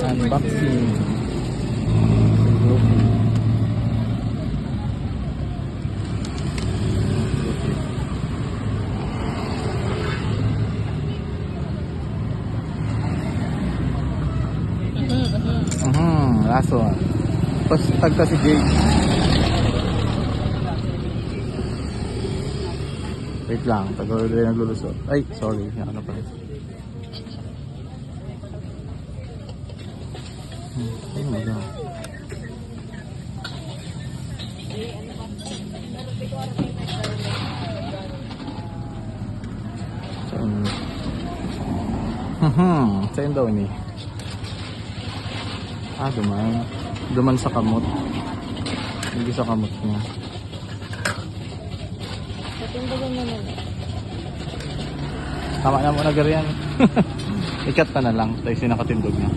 Unboxing. Last one. Pastag kasi Jade. Wait lang, tagal-tagal naglulusot. Ay, sorry. Ano pa rin. Ay, my God. Saan daw ni? Duman. Duman sa kamot. Hindi sa kamot niya. Patundagan naman. Tama na muna, Garian. Ikat pa na lang. Tayo sinakatindog niya.